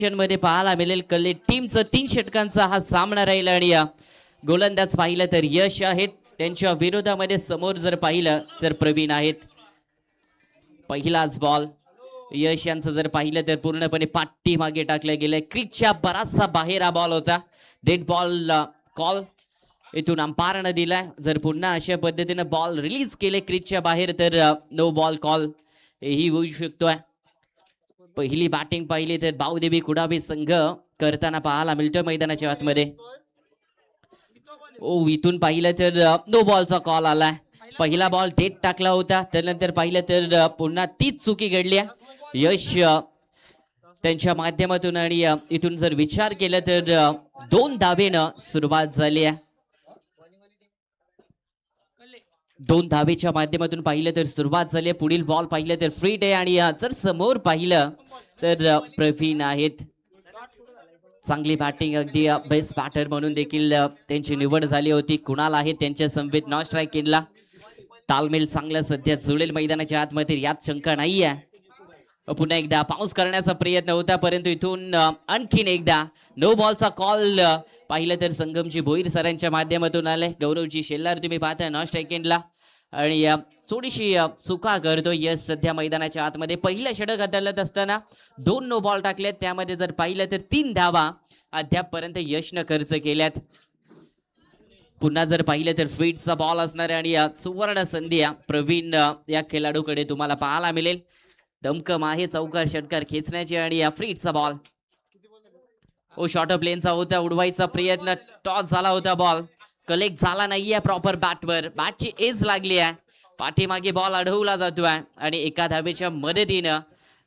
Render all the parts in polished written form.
मध्ये पाहायला मिळेल कल्ले टीमचं 3 षटकांचा हा सामना राहील आणि गोलंदाज पाहिलं तर यश आहेत त्यांच्या विरोधामध्ये समोर जर पाहिलं तर प्रवीण आहेत. पहिलाच बॉल यश यांचं जर पाहिलं तर पूर्णपणे पाठी मागे टाकलं गेलंय. क्रिकच्या बराचसा बाहेर हा बॉल होता. डेड बॉल कॉल इथून अंपायरनं दिलाय. जर पुन्हा अशा पद्धतीने बॉल रिलीज केले क्रिकच्या बाहेर तर नो बॉल कॉल ही होऊ शकतोय. पहिली बॅटिंग पाहिली तर बावदेवी कुडाबी संघ करताना पाहायला मिळतोय मैदानाच्या आतमध्ये. ओ इथून पाहिलं तर नो बॉलचा कॉल आलाय. पहिला बॉल थेट टाकला होता त्यानंतर पाहिलं तर पुन्हा तीच चुकी घडली. यश त्यांच्या माध्यमातून आणि इथून जर विचार केला तर 2 धावेनं सुरुवात झाली आहे. 2 धावेच्या माध्यमातून पाहिलं तर सुरुवात झाली. पुढील बॉल पाहिलं तर फ्रीट आहे आणि जर समोर पाहिलं तर प्रवीण आहेत. चांगली बॅटिंग अगदी बेस्ट बॅटर म्हणून देखील त्यांची निवड झाली होती. कुणाल आहे त्यांच्या समवेत नॉन स्ट्राईक केला. तालमेल चांगला सध्या जुळेल मैदानाच्या आतमध्ये यात शंका नाहीये. पुन्हा एकदा पाऊस करण्याचा प्रयत्न होता परंतु इथून आणखीन एकदा नो बॉलचा कॉल पाहिलं तर संगमजी भोईर सरांच्या माध्यमातून आले. गौरवजी शेल्लार तुम्ही पाहताय नॉन स्ट्राईकला आणि थोडीशी चुका करतो यश सध्या मैदानाच्या आतमध्ये. पहिलं षटक हाताळत असताना 2 नो बॉल टाकलेत त्यामध्ये जर पाहिलं तर 3 धावा अद्यापपर्यंत यशनं खर्च केल्यात. पुन्हा जर पाहिलं तर फीटचा बॉल असणार आणि सुवर्ण संधी प्रवीण या खेळाडूकडे तुम्हाला पाहायला मिळेल. दमकम आहे चौकार षटकार खेचण्याची आणि फ्रीटचा बॉल ओ शॉर्ट प्लेनचा होता उडवायचा प्रयत्न टॉस झाला होता. बॉल कलेक्ट झाला नाहीये प्रॉपर बॅटवर. बॅटची एज लागली आहे. पाठीमागे बॉल अडवला जातोय आणि एका धावेच्या मदतीनं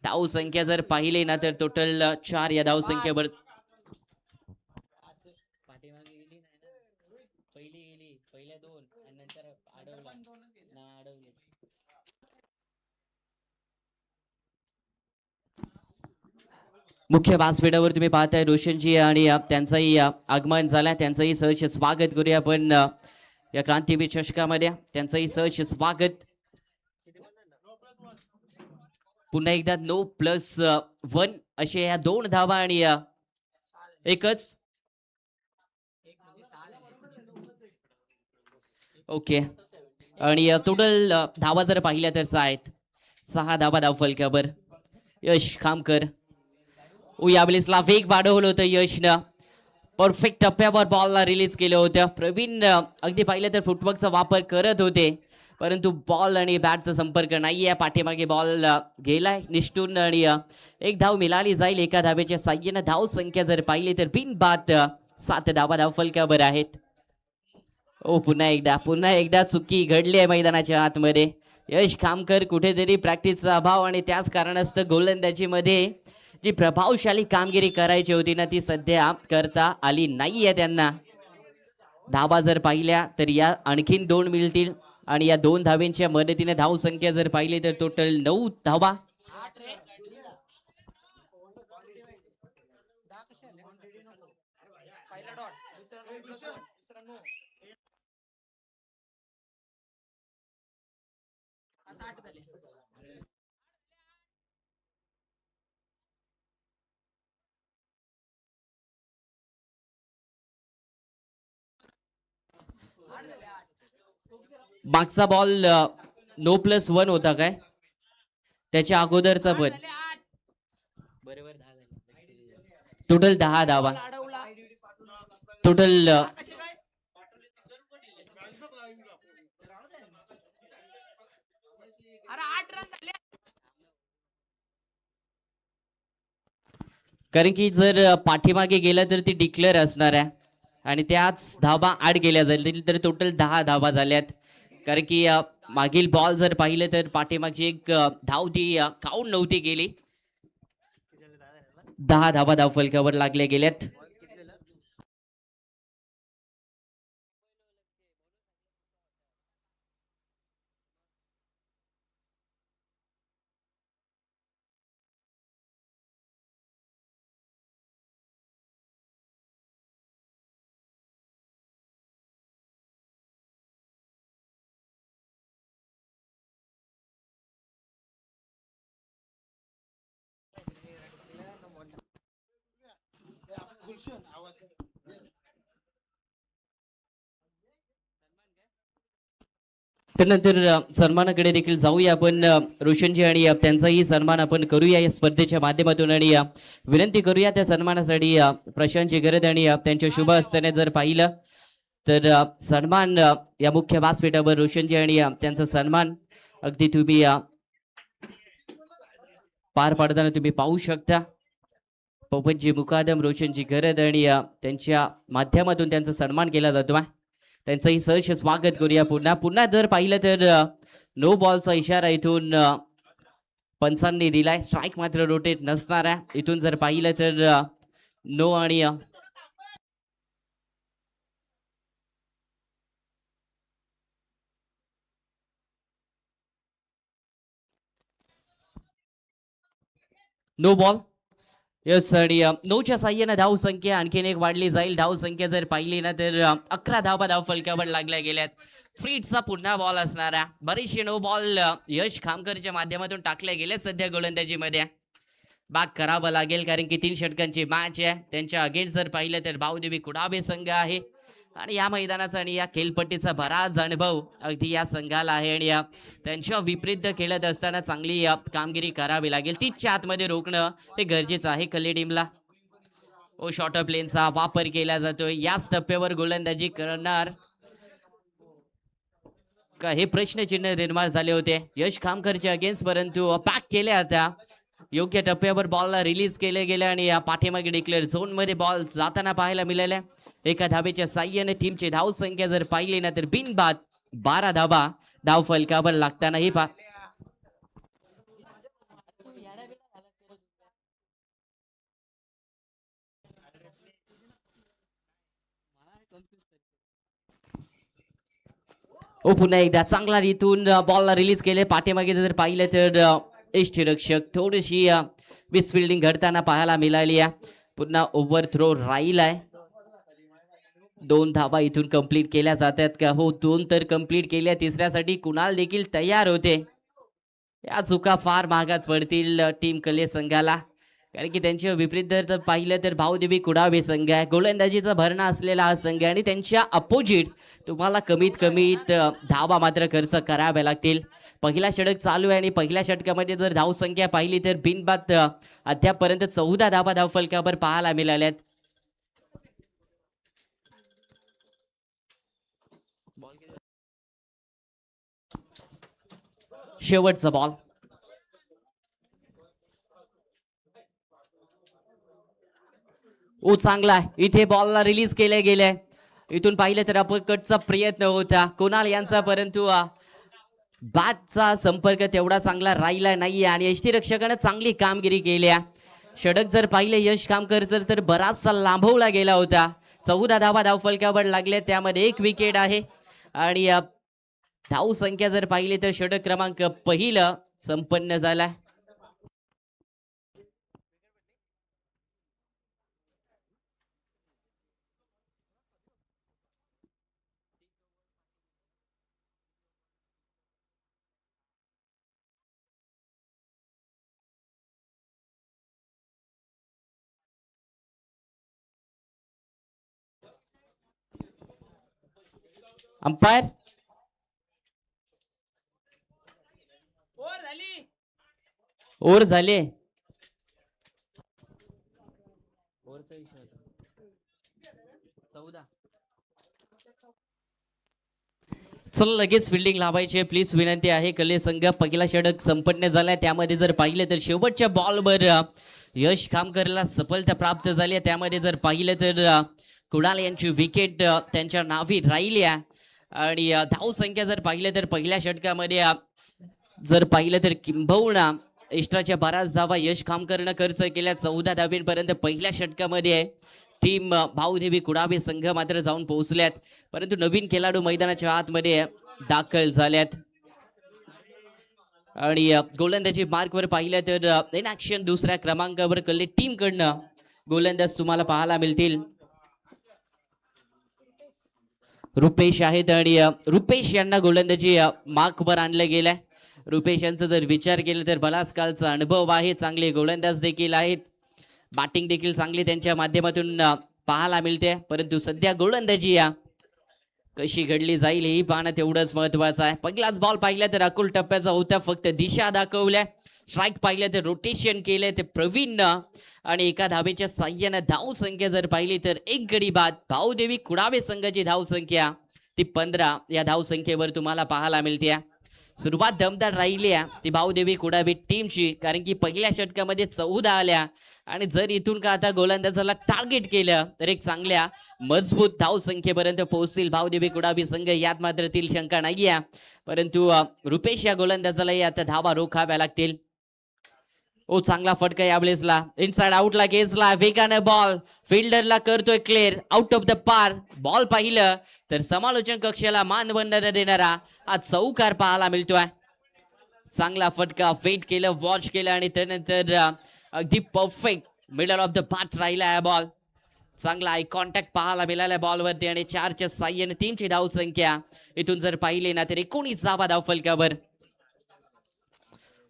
धाव संख्या जर पाहिली ना तर टोटल 4 या धाव संख्येवर पहिल्या 2 आणि नंतर अडवले. मुख्य व्यासपीठावर तुम्ही पाहताय रोशनजी आणि त्यांचंही आगमन झालंय. त्यांचंही सहर्ष स्वागत करूया आपण या क्रांतिवीर चषकामध्ये. त्यांचंही सहर्ष स्वागत. पुन्हा एकदा नो प्लस 1 असे या 2 धावा आणि एकच ओके आणि टोटल धावा जर पाहिल्या तर 6 आहेत. 6 धावा धाव फलकावर. यश खामकर यावेळेसला वेग वाढवलं होतं यशनं. परफेक्ट टप्प्यावर बॉलला रिलीज केलं होतं. प्रवीण अगदी पाहिलं तर फुटवर्कचा वापर करत होते परंतु बॉल आणि बॅटचा संपर्क नाहीये. पाठीमागे बॉल गेलाय निष्ठून आणि एक धाव मिळाली जाईल. एका धावेच्या साह्यानं धाव संख्या जर पाहिली तर बिनबाद 7 धावा धाव फलकावर आहेत. ओ पुन्हा एकदा चुकी घडली आहे मैदानाच्या आतमध्ये. यश खामकर कुठेतरी प्रॅक्टिसचा अभाव आणि त्याच कारणास्तव गोलंदाजीमध्ये जी प्रभावशाली कामगिरी करायची होती ना ती सध्या करता आली नाहीये त्यांना. धावा जर पाहिल्या तर या आणखीन 2 मिळतील आणि या 2 धावेंच्या मदतीने धाव संख्या जर पाहिली तर टोटल 9 धावा. मागचा बॉल नो प्लस 1 होता काय त्याच्या अगोदरचा पण बरोबर टोटल 10 धावा. टोटल कारण की जर पाठीमागे गेला तर ती डिक्लेअर असणार आहे आणि त्याच धावा आड गेल्या जाईल तर टोटल 10 धावा झाल्यात. कारण की मागील बॉल जर पाहिलं तर पाठीमागची एक धाव ती काउंट नव्हती गेली. 10 धावा धाव फलकावर लागल्या गेल्यात. त्यानंतर सन्मानाकडे देखील जाऊया आपण रोशनजी आणि त्यांचाही सन्मान आपण करूया या स्पर्धेच्या माध्यमातून आणि विनंती करूया त्या सन्मानासाठी प्रशांतजी गरज आणि त्यांच्या शुभ हस्ताने जर पाहिलं तर सन्मान या मुख्य व्यासपीठावर रोशनजी आणि त्यांचा सन्मान अगदी तुम्ही पार पाडताना तुम्ही पाहू शकता. पवनजी मुकादम, रोशनजी गरज आणि त्यांच्या माध्यमातून त्यांचा सन्मान केला जातो. त्यांचंही सहर्ष स्वागत करूया. पुन्हा जर पाहिलं तर नो बॉलचा इशारा इथून पंचांनी दिलाय. स्ट्राईक मात्र रोटेट नसणार आहे. इथून जर पाहिलं तर नो आणि नो बॉल. यस आणि नऊच्या साह्यानं धाव संख्या आणखीन एक वाढली जाईल. धाव संख्या जर पाहिली ना तर 11 धावा धाव फलकावर लागल्या गेल्यात. फ्रीटचा पुन्हा बॉल असणारा बरेचसे नो बॉल यश खामकरच्या माध्यमातून टाकले गेले सध्या गोलंदाजीमध्ये. बाग करावं लागेल कारण की 3 षटकांची मॅच आहे. त्यांच्या अगेन्स्ट जर पाहिलं तर भाऊदेवी कुडाबे संघ आहे आणि या मैदानाचा आणि या खेळपट्टीचा बराच अनुभव अगदी या संघाला आहे आणि त्यांच्या विपरीत खेळत असताना चांगली कामगिरी करावी लागेल. 30च्या आतमध्ये रोखणं हे गरजेचं आहे. कल्ले टीमला ओ शॉर्टर प्लेनचा वापर केला जातोय. याच टप्प्यावर गोलंदाजी करणार का हे प्रश्नचिन्ह निर्माण झाले होते यश खामकरच्या अगेन्स्ट, परंतु पॅक केले आता योग्य टप्प्यावर बॉलला रिलीज केले गेले आणि या पाठीमागे डिक्लेअर झोन मध्ये बॉल जाताना पाहायला मिळाल्या. एका धावेच्या साह्याने टीमची धाव संख्या जर पाहिली ना तर बिनबाद 12 धावा धाव फलकावर लागताना ही पुन्हा एकदा चांगला रीतून बॉलला रिलीज केले. पाठीमागे जर पाहिलं तर यष्टीरक्षक थोडीशी मिस फिल्डिंग घडताना पाहायला मिळाली आहे. पुन्हा ओव्हर थ्रो राहील आहे. 2 धावा इथून कंप्लीट केल्या जातात का? हो, 2 तर कंप्लीट केल्या. तिसऱ्यासाठी कुणाल देखील तयार होते. या चुका फार महागात पडतील टीम कले संघाला कारण की त्यांच्या विपरीत जर पाहिलं तर भाऊदेवी कुडावे संघ आहे. गोलंदाजीचा भरणा असलेला हा संघ आणि त्यांच्या अपोजिट तुम्हाला कमीत कमी धावा मात्र खर्च कराव्या लागतील. पहिला षटक चालू आहे आणि पहिल्या षटकामध्ये जर धाव संख्या पाहिली तर बिनबाद अद्यापर्यंत 14 धावा धाव फलकावर पाहायला मिळाल्यात. शेवटचा बॉल चांगला आहे. इथे बॉलला रिलीज केले गेले. इथून पाहिलं तर अपरकटचा प्रयत्न होता कुणाल यांचा, परंतु बॅटचा संपर्क तेवढा चांगला राहिला नाहीये आणि यष्टीरक्षकाने चांगली कामगिरी केली. षटक जर पाहिले यश खामकर तर बराचसा लांबवला गेला होता. 14 धावा धाव फलकावर लागले. त्यामध्ये 1 विकेट आहे आणि धाव संख्या जर पाहिली तर षटक क्रमांक पहिलं संपन्न झाला. अंपायर ओव्हर झाले. चला लगेच फिल्डिंग लावायची प्लीज विनंती आहे. कले संघ पहिला षटक संपन्न झालाय. त्यामध्ये जर पाहिलं तर शेवटच्या बॉलवर यश खामकरला सफलता प्राप्त झाली. त्यामध्ये जर पाहिलं तर कुणाल यांची विकेट त्यांच्या नावी राहिली आणि धाव संख्या जर पाहिलं तर पहिल्या षटकामध्ये जर पाहिलं तर किंबहुना एक्स्ट्राच्या 12 धावा यश खामकरनं खर्च केल्या. 14 धावींपर्यंत पहिल्या षटकामध्ये टीम भाऊदेवी कुडाबे संघ मात्र जाऊन पोहोचल्यात, परंतु नवीन खेळाडू मैदानाच्या आतमध्ये दाखल झाल्यात आणि गोलंदाजी मार्कवर पाहिलं तर इन ऍक्शन दुसऱ्या क्रमांकावर कल्ले टीम कडनं गोलंदाज तुम्हाला पाहायला मिळतील. रुपेश आहेत आणि रुपेश यांना गोलंदाजी मार्कवर आणलं गेलंय. रुपेश यांचा जर विचार केला तर बराच कालचा अनुभव आहे. चांगले गोलंदाज देखील आहेत. बॅटिंग देखील चांगली त्यांच्या माध्यमातून पाहायला मिळते, परंतु सध्या गोलंदाजी या कशी घडली जाईल हे पाहणं तेवढंच महत्वाचं आहे. पहिलाच बॉल पाहिला तर अकुल टप्प्याचा होता, फक्त दिशा दाखवल्या. स्ट्राईक पाहिलं तर रोटेशन केले ते प्रवीणनं आणि एका धावेच्या साह्यानं धाव संख्या जर पाहिली तर एक गडी बाद. भाऊदेवी कुडावे संघाची धाव संख्या ती 15 या धाव संख्येवर तुम्हाला पाहायला मिळते. सुरुवात दमदार राहिली आहे ती भाऊदेवी कुडावे टीमची, कारण की पहिल्या षटकामध्ये 14 आल्या आणि जर इथून का आता गोलंदाजाला टार्गेट केलं तर एक चांगल्या मजबूत धाव संख्येपर्यंत पोहोचतील भाऊदेवी कुडावी संघ, यात मात्र तील शंका नाहीये. परंतु रुपेश या गोलंदाजालाही आता धावा रोखाव्या लागतील. ओ चांगला फटका यावेळेसला इनसाइड आउटला केसला, वेगानं बॉल फिल्डरला करतोय क्लिअर आउट ऑफ द पार. बॉल पाहिलं तर समालोचन कक्षाला मानवंदना देणारा आज चौकार पाहायला मिळतोय. चांगला फटका फेट केलं, वॉच केलं आणि त्यानंतर अगदी perfect middle of the path राहिला आहे बॉल. चांगला आय कॉन्टॅक्ट पाहायला मिळाला बॉलवरती आणि 4च्या साह्याने टीमची धाव संख्या इथून जर पाहिली ना तर 19 धावा धाव फलकावर.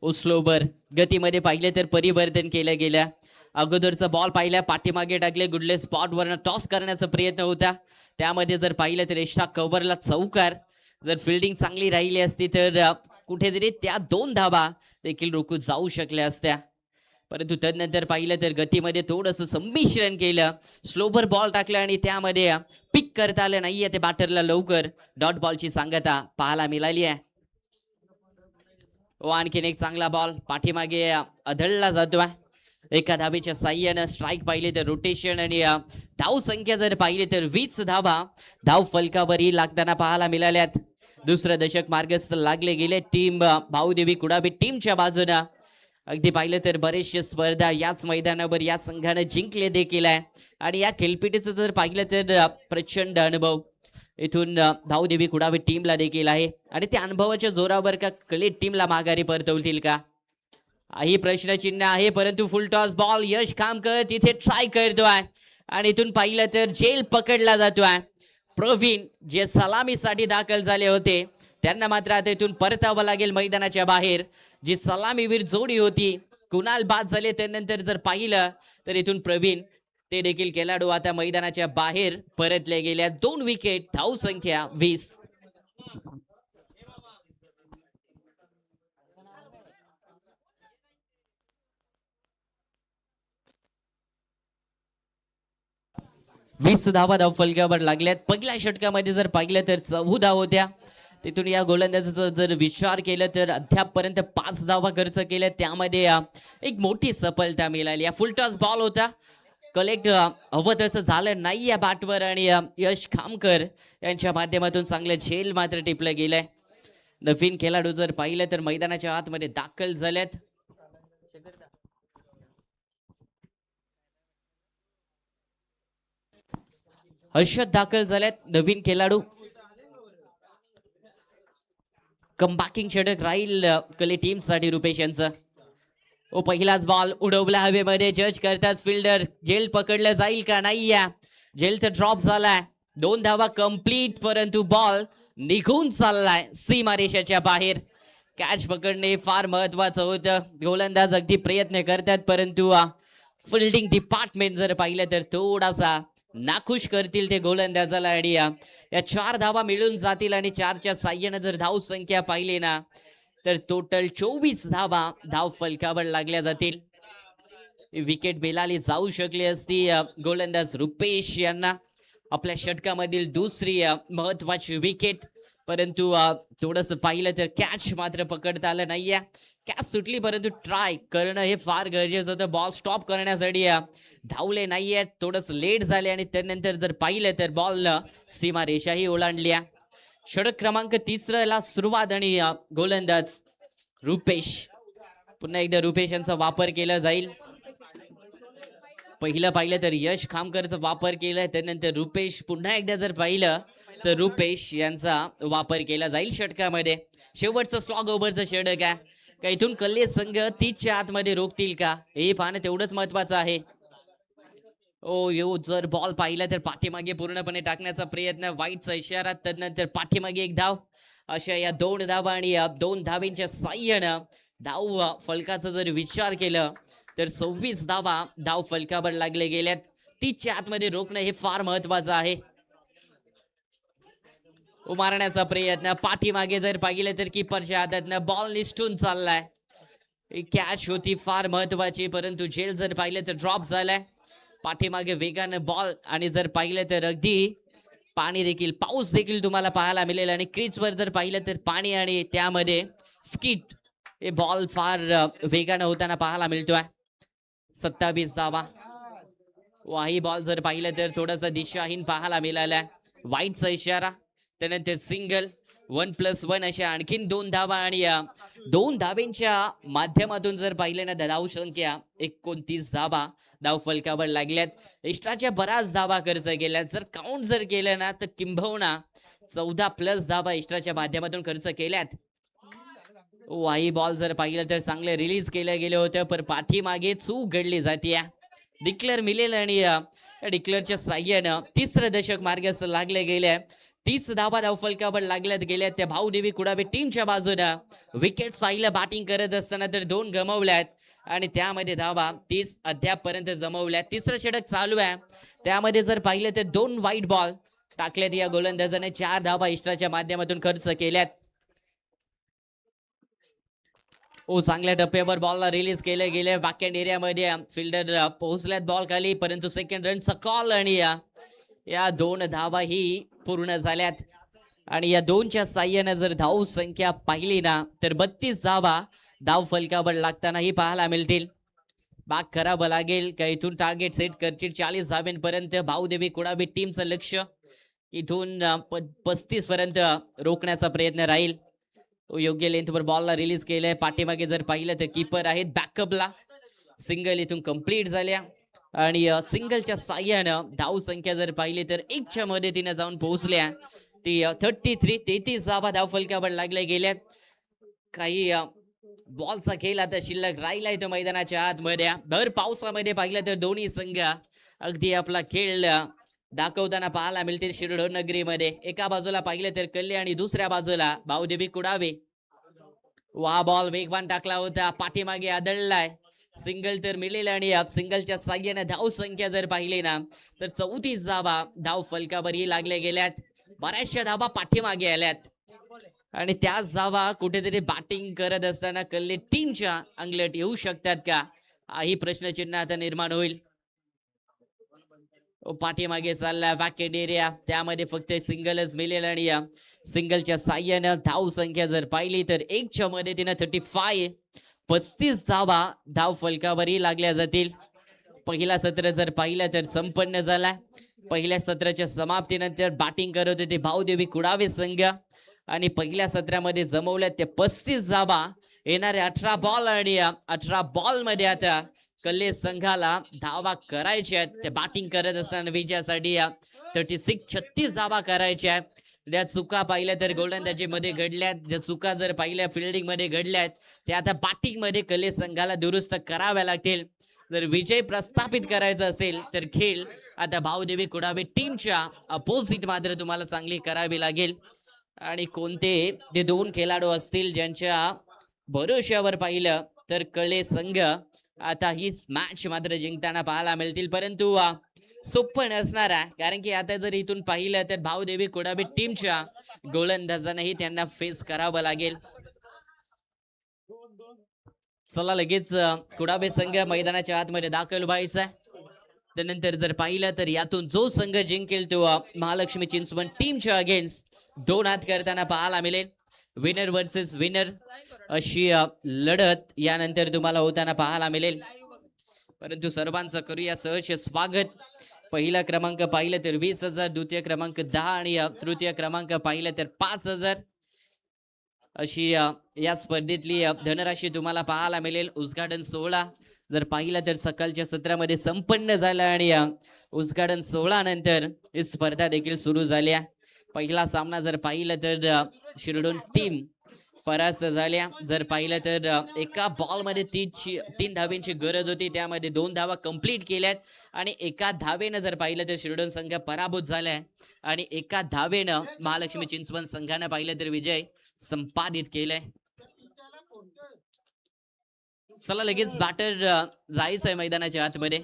स्लोबर गतीमध्ये पाहिले तर परिवर्तन केलं गेलं. अगोदरचा बॉल पाहिला पाठीमागे टाकले, गुडले स्पॉटवरनं टॉस करण्याचा प्रयत्न होता, त्यामध्ये जर पाहिलं तर एक्स्ट्रा कव्हरला चौकार. जर फिल्डिंग चांगली राहिली असती तर कुठेतरी त्या 2 धावा देखील रोखून जाऊ शकल्या असत्या. परंतु त्यानंतर पाहिलं तर गतीमध्ये थोडंसं संमिश्रण केलं, स्लोबर बॉल टाकला आणि त्यामध्ये पिक करता आलं नाहीये ते बॅटरला लवकर. डॉट बॉलची सांगता पाहायला मिळाली आहे. आणखीन एक चांगला बॉल पाठीमागे अधळला जातोय. एका धावेच्या साह्यानं स्ट्राईक पाहिले तर रोटेशन आणि धाव संख्या जर पाहिली तर 20 धावा धाव फलकावरही लागताना पाहायला मिळाल्यात. दुसरं दशक मार्गस्थ लागले गेले टीम भाऊदेवी कुडावे टीमच्या बाजूनं. अगदी पाहिलं तर बरेचशे स्पर्धा याच मैदानावर या संघानं जिंकले देखील आहे आणि या खेळपीटीचं जर पाहिलं तर प्रचंड अनुभव इथून भाऊदेवी कुडावे टीमला देखील आहे आणि त्या अनुभवाच्या जोरावर का कले टीमला माघारी परतवतील का ही प्रश्नचिन्ह आहे. परंतु फुल टॉस बॉल यश खामकर तिथे ट्राय करतोय आणि इथून पाहिलं तर जेल पकडला जातोय. प्रवीण जे सलामीसाठी दाखल झाले होते त्यांना मात्र आता इथून परतावं लागेल मैदानाच्या बाहेर. जी सलामीवीर जोडी होती कुणाल बाद झाले त्यानंतर जर पाहिलं तर इथून प्रवीण ते देखील खेळाडू आता मैदानाच्या बाहेर परतले गेल्या. 2 विकेट धाव संख्या 20. धावा धाव फलकावर लागल्यात. पहिल्या षटकामध्ये जर पाहिलं तर 14 होत्या, तिथून या गोलंदाजाचा जर विचार केला तर अद्यापपर्यंत 5 धावा खर्च केल्या, त्यामध्ये एक मोठी सफलता मिळाली. फुल टॉस बॉल होता, कलेक्ट हवं तसं झालं नाही या बॅटवर आणि यश खामकर यांच्या माध्यमातून चांगलं झेल मात्र टिपलं गेलंय. नवीन खेळाडू जर पाहिलं तर मैदानाच्या आतमध्ये दाखल झाल्यात. हर्षद दाखल झाल्यात नवीन खेळाडू. कमबॅकिंग षटक राहील कले टीम साठी रुपेश यांचं. पहिलाच बॉल उडवला हवेमध्ये, जज करताच फिल्डर जेल पकडलं जाईल का नाही. जेल तर ड्रॉप झालाय. 2 धावा कंप्लीट, परंतु बॉल निघून चाललाय सीमा रेषेच्या बाहेर. कॅच पकडणे फार महत्वाचं होतं. गोलंदाज अगदी प्रयत्न करतात, परंतु फिल्डिंग डिपार्टमेंट जर पाहिलं तर थोडासा नाखुश करतील ते गोलंदाजाला आणि या 4 धावा मिळून जातील आणि 4च्या साह्यानं जर धाव संख्या पाहिली ना तर टोटल 24 धावा धाव फलकावर लागल्या जातील. विकेट बेलाली जाऊ शकली असती गोलंदाज रुपेश यांना. आपल्या षटकामधील दुसरी महत्वाची विकेट, परंतु थोडस पाहिलं तर कॅच मात्र पकडता आलं नाहीये. कॅच सुटली, परंतु ट्राय करणं हे फार गरजेचं होतं. बॉल स्टॉप करण्यासाठी धावले नाहीये, थोडस लेट झाले आणि त्यानंतर जर पाहिलं तर बॉल सीमा रेषाही ओलांडली. षटक क्रमांक 3 ला सुरुवात आणि गोलंदाज रुपेश. पुन्हा एकदा रुपेश यांचा वापर केला जाईल. पहिलं पाहिलं तर यश खामकरचा वापर केलाय, त्यानंतर रुपेश. पुन्हा एकदा जर पाहिलं तर रुपेश यांचा वापर केला जाईल षटकामध्ये. शेवटचं स्लॉग ओव्हरचं षटक आहे का इथून कल्ले संघ 30च्या आतमध्ये रोखतील का हे पाहणं तेवढंच महत्वाचं आहे. जर बॉल पाहिला तर पाठीमागे पूर्णपणे टाकण्याचा प्रयत्न, वाईटचा इशारा, त्यानंतर पाठीमागे एक धाव. अशा या 2 धावा आणि 2 धावींच्या साह्यानं धाव फलकाचा जर विचार केला तर 26 धावा धाव फलकावर लागले गेल्यात. 30च्या आतमध्ये रोखणं हे फार महत्वाचं आहे. उमारण्याचा प्रयत्न पाठीमागे जर पाहिलं तर कीपरच्या हातातनं बॉल निसटून चाललाय. कॅच होती फार महत्वाची, परंतु झेल जर पाहिलं तर ड्रॉप झालाय. पाठीमागे वेगानं बॉल आणि जर पाहिलं तर अगदी पाणी देखील पाऊस देखील तुम्हाला पाहायला मिळेल. आणि क्रीजवर जर पाहिलं तर पाणी आणि त्यामध्ये स्किट हे बॉल फार वेगानं होताना पाहायला मिळतोय. 27 धावा. वाही बॉल जर पाहिलं तर थोडासा दिशाहीन पाहायला मिळालाय. वाईटचा इशारा, त्यानंतर सिंगल 1+1 अशा आणखीन 2 धावा. आणि 2 धावेंच्या माध्यमातून जर पाहिलं ना धाव संख्या 29 धावा धाव फलकावर लागल्यात. एक्स्ट्राच्या बऱ्याच धावा खर्च केल्यात. जर काउंट जर केलं ना तर किंबहुना 14+ धावा एक्स्ट्राच्या माध्यमातून खर्च केल्यात. वाही बॉल जर पाहिलं तर चांगलं रिलीज केलं गेलं होतं, पण पाठीमागे चूक घडली जाते. डिक्लेअर मिळेल आणि डिक्लेअरच्या साह्यानं 3रं दशक मार्गास लागले गेले. 30 धावा धाव फलकावर लागल्यात गेल्यात त्या भाऊदेवी कुडाबे टीमच्या बाजूनं. विकेट्स पाहिलं बॅटिंग करत असताना तर 2 गमावल्यात आणि त्यामध्ये धावा 30 अद्यापपर्यंत जमवल्यात. 3रं षटक चालू आहे, त्यामध्ये जर पाहिलं तर 2 वाईट बॉल टाकल्यात या गोलंदाजाने. 4 धावा एक्स्ट्राच्या माध्यमातून खर्च केल्यात. चांगल्या टप्प्यावर बॉलला रिलीज केले गेले. बॅकहँड एरियामध्ये फिल्डर पोहोचल्यात बॉल खाली, परंतु सेकंड रनचा कॉल आणि या 2 धावा ही पूर्ण झाल्यात. आणि या 2च्या साह्यानं जर धाव संख्या पाहिली ना तर 32 धावा धाव फलकावर लागताना ही पाहायला मिळतील. बाग करावं लागेल का इथून टार्गेट सेट करतील 40 धाव्यांपर्यंत. भाऊदेवी कुडाबी टीमचं लक्ष इथून 35 पर्यंत रोखण्याचा प्रयत्न राहील. योग्य लेंथवर बॉलला रिलीज केलंय. पाठीमागे जर पाहिलं तर कीपर आहेत बॅकअपला. सिंगल इथून कंप्लीट झाल्या आणि सिंगलच्या साह्यानं धाव संख्या जर पाहिली तर 1च्या मदतीनं जाऊन पोहोचल्या. ती 33 धावा धाव फलकावर लागल्या गेल्यात. काही बॉलचा खेळ आता शिल्लक राहिलाय तो मैदानाच्या आतमध्ये. भर पावसामध्ये पाहिलं तर दोन्ही संघ अगदी आपला खेळ दाखवताना पाहायला मिळतील शिरढोण नगरीमध्ये. एका बाजूला पाहिलं तर कल्ले आणि दुसऱ्या बाजूला भाऊदेवी कुडावे. वा बॉल वेगवान टाकला होता, पाठीमागे आदळलाय. सिंगल तर मिळेल आणि सिंगलच्या साह्याने धाव संख्या जर पाहिली ना तर 34 धावा धाव फलकावरही लागल्या गेल्यात. बऱ्याचशा धावा पाठीमागे आल्यात आणि त्याच धावा कुठेतरी बॅटिंग करत असताना कल्ले टीमच्या अंगलट येऊ शकतात का, हाही प्रश्नचिन्ह आता निर्माण होईल. पाठीमागे चालला बॅकहँड एरिया, त्यामध्ये फक्त सिंगलच मिळेल आणि सिंगलच्या साह्यानं धाव संख्या जर पाहिली तर 1च्या मदतीनं 35 धावा धाव फलकावरही लागल्या जातील. पहिला सत्र जर पाहिलं तर संपन्न झाला. पहिल्या सत्राच्या समाप्तीनंतर बॅटिंग करत होते भाऊदेवी कुडावे संघ आणि पहिल्या सत्रामध्ये जमवल्या ते 35 धावा. येणारे 18 बॉल आणि 18 बॉल मध्ये आता कल्ले संघाला धावा करायच्या आहेत. ते बॅटिंग करत असताना विजयासाठी 36 धावा करायच्या. त्या चुका पाहिल्या तर गोलंदाजी मध्ये घडल्यात, ज्या चुका जर पाहिल्या फिल्डिंग मध्ये घडल्यात त्या आता बॅटिंग मध्ये कल्ले संघाला दुरुस्त कराव्या लागतील. जर विजय प्रस्थापित करायचा असेल तर खेळ आता भाऊदेवी कुडावे टीमच्या अपोजिट मात्र तुम्हाला चांगली करावी लागेल. आणि कोणते ते 2 खेळाडू असतील ज्यांच्या भरोश्यावर पाहिलं तर कल्ले संघ आता हीच मॅच मात्र जिंकताना पाहायला मिळतील. परंतु सोपं नसणार आहे, कारण की आता जर इथून पाहिलं तर भाऊदेवी कुडाबे टीमच्या गोलंदाजांनाही त्यांना फेस करावं लागेल. चला लगेच कुडाबे संघ मैदानाच्या आतमध्ये दाखल व्हायचा. त्यानंतर जर पाहिलं तर यातून जो संघ जिंकेल तो महालक्ष्मी चिंचवड टीमच्या अगेन्स्ट 2 हात करताना पाहायला मिळेल. विनर वर्सेस विनर अशी लढत यानंतर तुम्हाला होताना पाहायला मिळेल. परंतु सर्वांचं करूया सहर्ष स्वागत. पहिला क्रमांक पाहिलं तर 20,000, द्वितीय क्रमांक 10 आणि तृतीय क्रमांक पाहिलं तर 5,000 अशी या स्पर्धेतली धनराशी तुम्हाला पाहायला मिळेल. उद्घाटन सोहळा जर पाहिलं तर सकाळच्या सत्रामध्ये संपन्न झाला आणि उद्घाटन सोहळा नंतर ही स्पर्धा देखील सुरू झाल्या. पहिला सामना जर पाहिलं तर शिरढोण टीम परास्त झाल्या. जर पाहिलं तर एका बॉल मध्ये 3 धावेंची गरज होती, त्यामध्ये 2 धावा कंप्लीट केल्यात आणि एका धावेनं जर पाहिलं तर शिरढोण संघ पराभूत झालाय आणि एका धावेनं महालक्ष्मी चिंचवड संघानं पाहिलं तर विजय संपादित केलाय. चला लगेच बॅटर जायचंय मैदानाच्या आतमध्ये.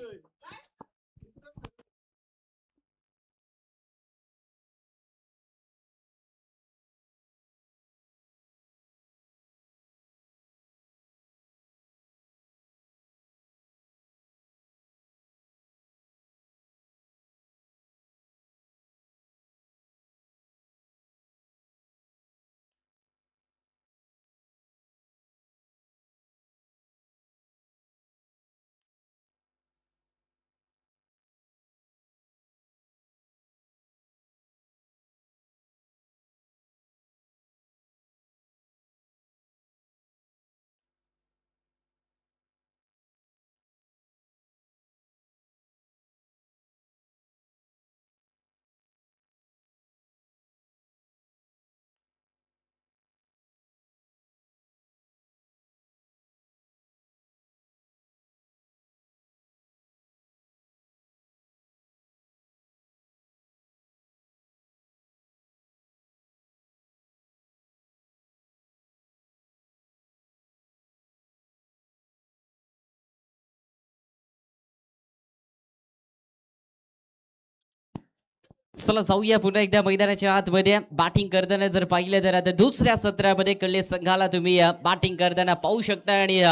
चला जाऊया पुन्हा एकदा मैदानाच्या आतमध्ये. बॅटिंग करताना जर पाहिलं तर आता दुसऱ्या सत्रामध्ये कल्ले संघाला तुम्ही बॅटिंग करताना पाहू शकता आणि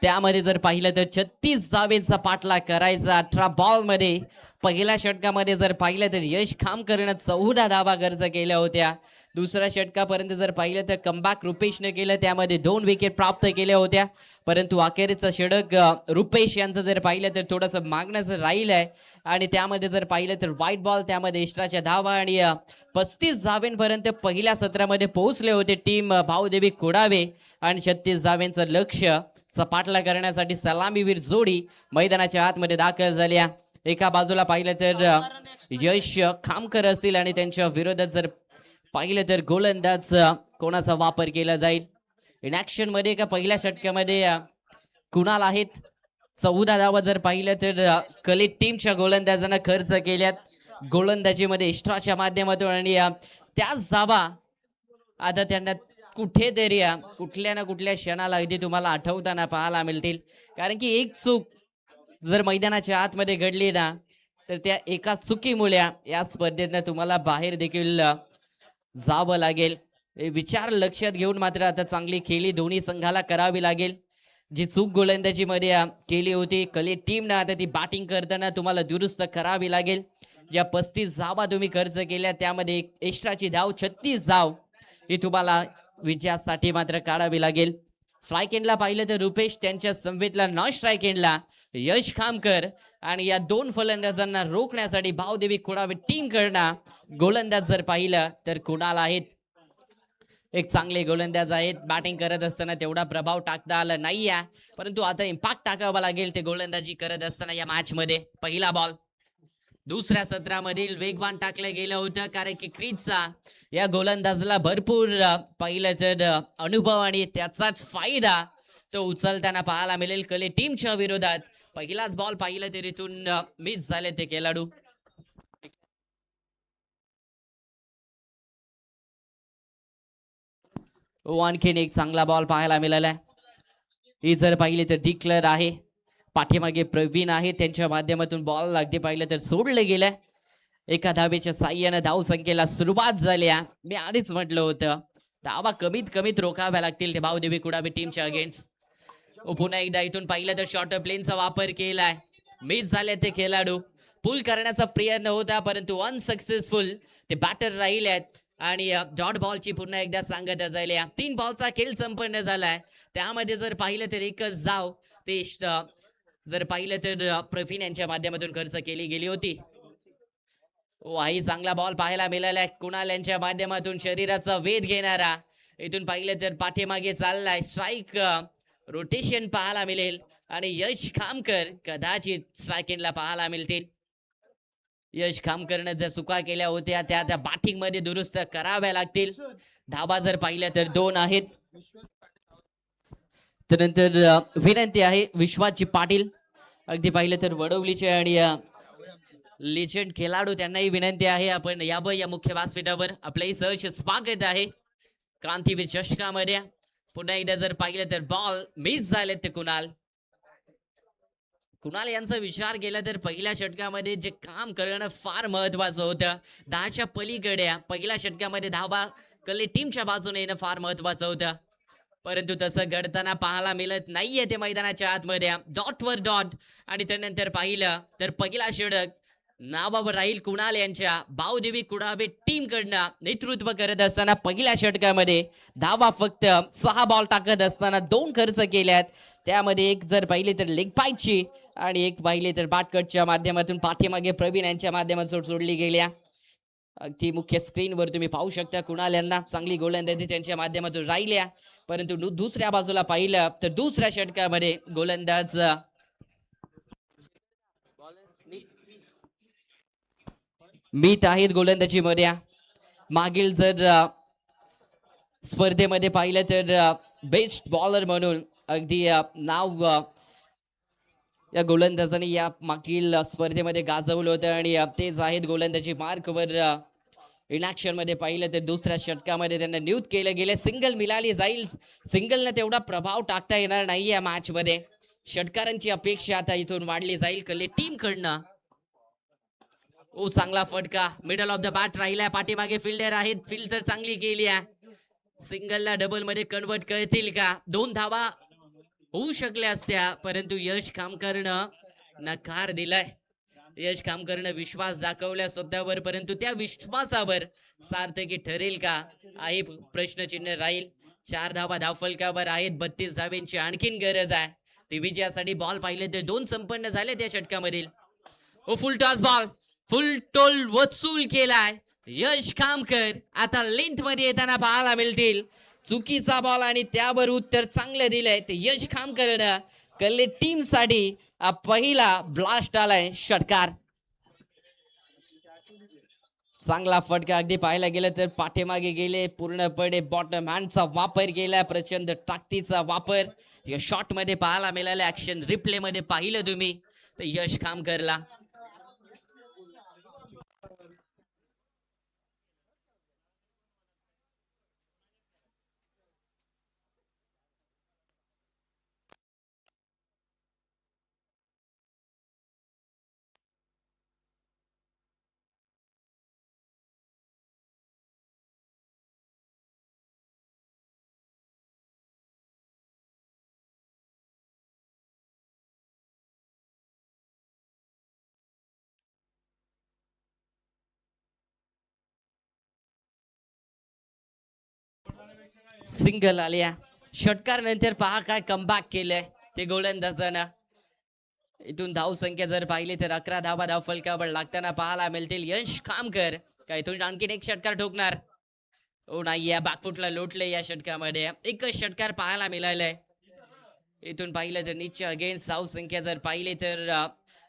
त्यामध्ये जर पाहिलं तर 36 धावेचा पाठलाग करायचा 18 बॉल मध्ये. पहिल्या षटकामध्ये जर पाहिलं तर यश खामकरनं 14 धावा खर्च केल्या होत्या. दुसऱ्या षटकापर्यंत जर पाहिलं तर कमबॅक रुपेशने केलं, त्यामध्ये 2 विकेट प्राप्त केल्या होत्या. परंतु अखेरचं षटक रुपेश यांचं जर पाहिलं तर थोडंसं मागण्याचं राहिलं आहे आणि त्यामध्ये जर पाहिलं तर व्हाईट बॉल, त्यामध्ये एक्स्ट्राच्या धावा आणि 35 धावेंपर्यंत पहिल्या सत्रामध्ये पोहोचले होते टीम भाऊदेवी कुडावे आणि 36 धावेंचं लक्ष्य पाठला करण्यासाठी सलामीवीर जोडी मैदानाच्या आतमध्ये दाखल झाल्या. एका बाजूला पाहिलं तर यश खामकर असतील आणि त्यांच्या विरोधात जर पाहिलं तर गोलंदाज कोणाचा वापर केला जाईल. इन ऍक्शन मध्ये का पहिल्या षटकामध्ये कुणाल आहेत. 14 धावा जर पाहिलं तर कलित टीमच्या गोलंदाजांना खर्च केल्यात गोलंदाजीमध्ये एक्स्ट्राच्या माध्यमातून आणि त्याच धावा आता त्यांना कुठेतरी कुठल्या ना कुठल्या क्षणाला अगदी तुम्हाला आठवताना पाहायला मिळतील. कारण की एक चूक जर मैदानाच्या आतमध्ये घडली ना तर त्या एका चुकीमुळे या स्पर्धेतनं तुम्हाला बाहेर देखील जावं लागेल. विचार लक्षात घेऊन मात्र आता चांगली खेळी दोन्ही संघाला करावी लागेल. जी चूक गोलंदाजीमध्ये केली होती कली टीमनं आता ती बॅटिंग करताना तुम्हाला दुरुस्त करावी लागेल. ज्या 35 धावा तुम्ही खर्च केल्या त्यामध्ये एक्स्ट्राची धाव 36 धाव ही तुम्हाला विजयासाठी मात्र काढावी लागेल. स्ट्राईक एंडला पाहिलं तर रुपेश, त्यांच्या समवेतला नॉन स्ट्राईक एंडला यश खामकर आणि या 2 फलंदाजांना रोखण्यासाठी भाऊदेवी कुडावे टीम करणार गोलंदाज जर पाहिलं तर कुणाल आहेत. एक चांगले गोलंदाज आहेत. बॅटिंग करत असताना तेवढा प्रभाव टाकता आला नाही आहे, परंतु आता इम्पॅक्ट टाकावा लागेल ते गोलंदाजी करत असताना या मॅच मध्ये. पहिला बॉल दुसऱ्या सत्रामधील वेगवान टाकलं गेलं होतं कारण की क्रीजचा या गोलंदाजाला भरपूर पाहिलं तर अनुभव आणि त्याचाच फायदा तो उचलताना पाहायला मिळेल कले टीमच्या विरोधात. पहिलाच बॉल पाहिलं तर इथून मिस झाले ते खेळाडू. आणखीन एक चांगला बॉल पाहायला मिळाला. ही जर पाहिली तर डिक्लेअर आहे. पाठीमागे प्रवीण आहे, त्यांच्या माध्यमातून बॉल अगदी पाहिलं तर सोडले गेले. एका धावेच्या साह्याने धाव संख्येला सुरुवात झाली. मी आधीच म्हटलं होतं धावा कमीत कमीत रोखाव्या लागतील ते भाऊदेवी कुडावे टीमच्या अगेन्स्ट. पुन्हा एकदा इथून पाहिलं तर शॉर्ट प्लेनचा वापर केलाय. मिस झाले ते खेळाडू. पुल करण्याचा प्रयत्न होता परंतु अनसक्सेसफुल ते बॅटर राहिले आणि डॉट बॉलची पुन्हा एकदा सांगत झाल्या. 3 बॉलचा खेळ संपन्न झालाय. त्यामध्ये जर पाहिलं तर एकच धाव ते जर पाहिलं तर प्रवीण यांच्या माध्यमातून खर्च केली गेली होती. वाही चांगला बॉल पाहायला मिळाला. कुणाल यांच्या माध्यमातून शरीराचा वेध घेणारा इथून पाहिलं तर पाठीमागे चाललाय. स्ट्राईक रोटेशन पाहायला मिळेल आणि यश खामकर कदाचित स्ट्राईक एंडला पाहायला मिळतील. यश खामकरनं जर चुका केल्या होत्या त्या बॅटिंग मध्ये दुरुस्त कराव्या लागतील. धाबा जर पाहिल्या तर 2 आहेत. त्यानंतर विनंती आहे विश्वासजी पाटील अगदी पाहिलं तर वडवलीचे आणि लिजेंड खेळाडू त्यांनाही विनंती आहे आपण यावं या मुख्य व्यासपीठावर. आपलंही सहर्ष स्वागत आहे क्रांतीवीर चषकामध्ये. पुन्हा एकदा जर पाहिलं तर बॉल मिस झाले ते कुणाल यांचा विचार केला तर पहिल्या षटकामध्ये जे काम करणं फार महत्वाचं होतं. 10च्या पलीकडे पहिल्या षटकामध्ये धावा कले टीमच्या बाजूने येणं फार महत्वाचं होतं, परंतु तसं घडताना पाहायला मिळत नाहीये ते मैदानाच्या आतमध्ये. डॉट वर डॉट आणि त्यानंतर पाहिलं तर पहिला षटक नावावर राहील कुणाल यांच्या भाऊदेवी कुडावे टीम कडनं नेतृत्व करत असताना. पहिल्या षटकामध्ये धावा फक्त 6 बॉल टाकत असताना 2 खर्च केल्यात. त्यामध्ये एक जर पाहिले तर लेग पाईटची आणि एक पाहिले तर बॅटकटच्या माध्यमातून पाठीमागे प्रवीण यांच्या माध्यमातून सोडली गेल्या. अगदी मुख्य स्क्रीनवर तुम्ही पाहू शकता कुणाल यांना चांगली गोलंदाजी त्यांच्या माध्यमातून राहिल्या, परंतु दुसऱ्या बाजूला पाहिलं तर दुसऱ्या षटकामध्ये गोलंदाज मीत आहेत गोलंदाजी मध्ये. मागील जर स्पर्धेमध्ये पाहिलं तर बेस्ट बॉलर म्हणून अगदी नाव या गोलंदाजांनी या मागील स्पर्धेमध्ये गाजवलं होतं आणि तेच आहेत गोलंदाजी मार्कवर. इनॅक्शन मध्ये पाहिलं तर दुसऱ्या षटकामध्ये त्यांना नियुक्त केलं गेले. सिंगल मिळाली जाईल. सिंगलने तेवढा प्रभाव टाकता येणार नाही या मॅच मध्ये. षटकारांची अपेक्षा आता इथून वाढली जाईल कले टीम कडनं. ओ चांगला फटका मिडल ऑफ द बॅट राहिलाय. पाठीमागे फिल्डर आहेत, फील्ड तर चांगली केली आहे. सिंगलला डबल मध्ये कन्वर्ट करतील का? 2 धावा होऊ शकल्या असत्या, परंतु यश कामकरनं नकार दिलाय. यश कामकरनं विश्वास दाखवला स्वतःवर, परंतु त्या विश्वासावर सार्थकी ठरेल का आहे प्रश्नचिन्ह राहील. 4 धावा धावफलकावर आहेत. 32 धावेंची आणखीन गरज आहे. ते विजयासाठी बॉल पाहिले तर 2 संपन्न झाले त्या षटकामधील. ओ full toss ball, full toll वसूल केलाय यश कामकर. आता लेंथ मध्ये येताना पाहायला मिळतील. चुकीचा बॉल आणि त्यावर उत्तर चांगलं दिलंय ते यश कामकरनं. कल्ले टीम साठी पहिला ब्लास्ट आलाय षटकार. चांगला फटका अगदी पाहायला गेलं तर पाठीमागे गेले पूर्णपणे. बॉटम हँडचा वापर केलाय, प्रचंड ताकदीचा वापर या शॉट मध्ये पाहायला मिळाला. ऍक्शन रिप्ले मध्ये पाहिलं तुम्ही तर यश कामकरला. सिंगल आल्या षटकार नंतर पहा काय कमबॅक केलंय ते गोलंदाजानं. इथून धाव संख्या जर पाहिली तर 11 धावा धाव फलकावर लागताना पाहायला मिळतील. यश कामकर काय इथून आणखीन एक षटकार ठोकणार? ओ नाही, या बॅकफुटला लोटले या षटकामध्ये. एकच षटकार पाहायला मिळालंय. इथून पाहिलं तर नीचे अगेन्स्ट धाव संख्या जर पाहिली तर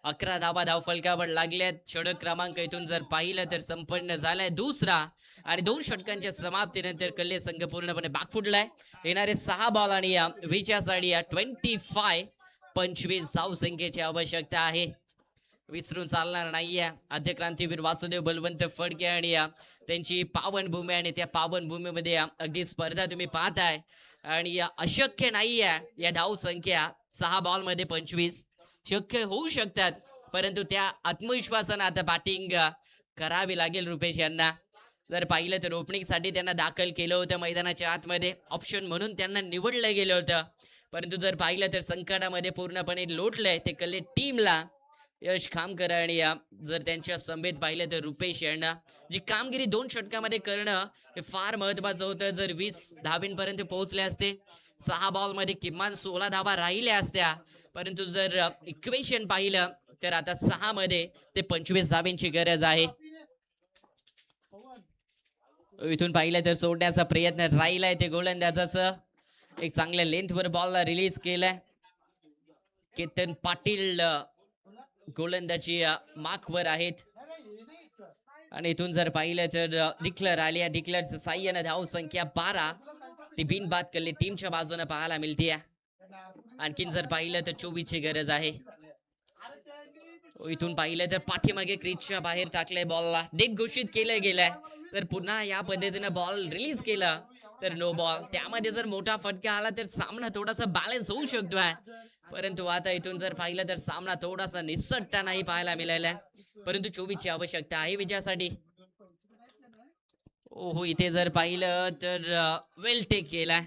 11 धावा धाव फलकावर लागल्यात. षटक क्रमांक इथून जर पाहिलं तर संपन्न झालाय दुसरा. आणि 2 षटकांच्या समाप्तीनंतर कल्ले संघ पूर्णपणे बॅकफुटलाय. येणारे 6 बॉल आणि विजयासाठी 25 धाव संख्येची आवश्यकता आहे. विसरून चालणार नाहीये. आद्य क्रांतीवीर वासुदेव बलवंत फडके आणि त्यांची पावनभूमी आणि त्या पावनभूमीमध्ये अगदी स्पर्धा तुम्ही पाहताय. आणि अशक्य नाहीये या धाव संख्या 6 बॉल मध्ये 25 शक्य होऊ शकतात, परंतु त्या आत्मविश्वासानं आता बॅटिंग करावी लागेल रुपेश यांना. जर पाहिलं तर ओपनिंग साठी त्यांना दाखल केलं होतं मैदानाच्या आतमध्ये, ऑप्शन म्हणून त्यांना निवडलं गेलं होतं. परंतु जर पाहिलं तर संकटामध्ये पूर्णपणे लोटलंय ते कल्ले टीमला यश कामकर. आणि जर त्यांच्या समेत पाहिलं तर रुपेश यांना जी कामगिरी 2 षटकामध्ये करणं हे फार महत्वाचं होतं. जर 20 धावेंपर्यंत पोहोचले असते, 6 बॉल मध्ये किमान 16 धावा राहिल्या असत्या. परंतु जर इक्वेशन पाहिलं तर आता 6 मध्ये ते 25 धावेंची गरज आहे. इथून पाहिलं तर सोडण्याचा प्रयत्न राहिलाय ते गोलंदाजाचं. एक चांगल्या लेंथवर बॉलला रिलीज केलाय. केतन पाटील गोलंदाजी मार्कवर आहेत. आणि इथून जर पाहिलं तर डिक्लर आली. डिक्लरचं साह्यानं धाव संख्या 12 ती बिनबाद कल्ले टीमच्या बाजूने पाहायला मिळते. आणखीन जर पाहिलं तर 24 ची गरज आहे. इथून पाहिलं तर पाठीमागे क्रीजच्या बाहेर टाकलंय बॉलला, डेट घोषित केलं गेलंय. तर पुन्हा या पद्धतीने बॉल रिलीज केला तर नो बॉल. त्यामध्ये जर मोठा फटका आला तर सामना थोडासा बॅलन्स होऊ शकतोय. परंतु आता इथून जर पाहिलं तर सामना थोडासा निसटतानाही पाहायला मिळालाय. परंतु 24 ची आवश्यकता आहे विजयासाठी. ओहो, इथे जर पाहिलं तर वेल टेक केलाय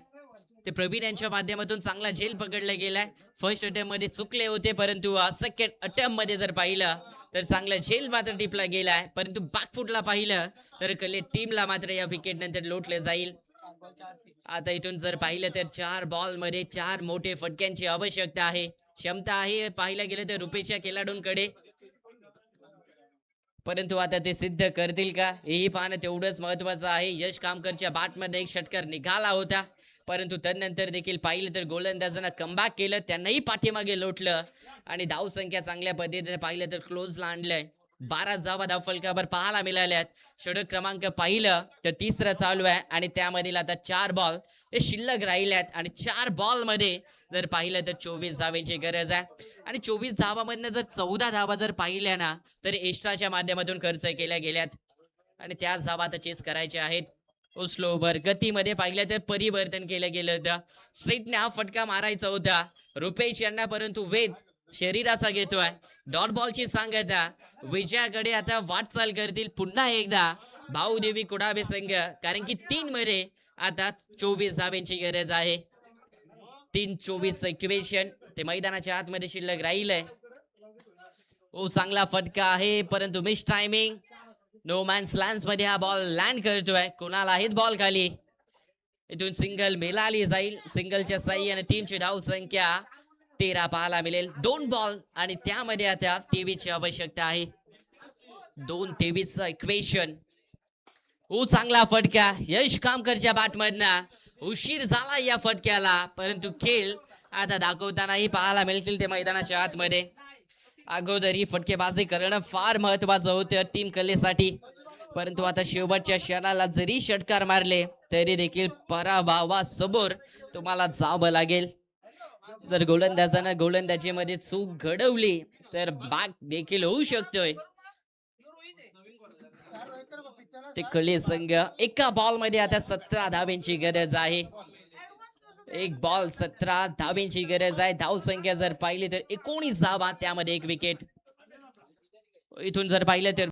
ते प्रवीण यांच्या माध्यमातून. चांगला झेल पकडला गेलाय. फर्स्ट अटेम्प्ट मध्ये चुकले होते, परंतु सेकंड अटेम्प्ट मध्ये जर पाहिलं तर चांगला झेल मात्र टिपला गेलाय. परंतु बॅकफुटला पाहिलं तर कल्ले टीमला मात्र या विकेट नंतर लोटले जाईल. आता इथून जर पाहिलं तर 4 बॉल मध्ये 4 मोठे फटक्यांची आवश्यकता आहे. क्षमता आहे पाहायला गेलं तर रुपेशच्या खेळाडूंकडे, परंतु आता ते सिद्ध करतील का हेही पाहणं तेवढंच महत्वाचं आहे. यश कामकरच्या बॅटमध्ये एक षटकार निघाला होता, परंतु त्यानंतर देखील पाहिलं तर गोलंदाजांना कमबॅक केलं, त्यांनाही पाठीमागे लोटलं आणि धाव संख्या चांगल्या पद्धतीने पाहिलं तर क्लोजला आणलंय. 12 धावा धाव फलकावर पाहायला मिळाल्यात. षटक क्रमांक पाहिलं तर 3रा चालू आहे आणि त्यामधील आता 4 बॉल हे शिल्लक राहिल्यात. आणि 4 बॉल मध्ये जर पाहिलं तर 24 धावांची गरज आहे. आणि 24 धावामधनं जर 14 धावा जर पाहिल्या ना तर एक्स्ट्राच्या माध्यमातून खर्च केल्या गेल्यात आणि त्याच धावा आता चेस करायच्या आहेत. स्लो ओव्हर गतीमध्ये पाहिलं तर परिवर्तन केलं गेलं होतं. स्ट्रेटने हा फटका मारायचा होता रुपेश यांना, परंतु वेद शरीराचा घेतोय. डॉट बॉलची सांगता विजयाकडे आता वाटचाल करतील पुन्हा एकदा भाऊदेवी कुडाबे संघ, कारण की 3 मध्ये आता 24 धाब्यांची गरज आहे. 3-24 इक्वेशन ते मैदानाच्या आतमध्ये शिल्लक राहील. ओ चांगला फटका आहे परंतु miss timing. No man's land मध्ये हा बॉल लँड करतोय. कोणाला आहेत बॉल खाली. इथून सिंगल मिळाली जाईल. सिंगलच्या साह्याने टीमची धाव संख्या 13 पाहायला मिळेल. 2 बॉल आणि त्यामध्ये आता 23ची आवश्यकता आहे. 2-23 इक्वेशन. ओ चांगला फटका यश कामकरच्या बॅटमधनं. उशीर झाला या फटक्याला परंतु खेळ आता दाखवतानाही पाहायला मिळतील ते मैदानाच्या आतमध्ये. अगोदर ही फटकेबाजी करणं फार महत्वाचं होतं टीम कलेसाठी, परंतु आता शेवटच्या क्षणाला जरी षटकार मारले तरी देखील पराभवासमोर तुम्हाला जावं लागेल. जर गोलंदाजानं गोलंदाजीमध्ये चूक घडवली तर बॅक देखील होऊ शकतोय. ते कले संघ एका बॉल मध्ये आता 17 धाब्यांची गरज आहे. एक बॉल 17 धाब्यांची गरज आहे. धाव संख्या जर पाहिली तर 19 धावा, त्यामध्ये 1 विकेट. इथून जर पाहिलं तर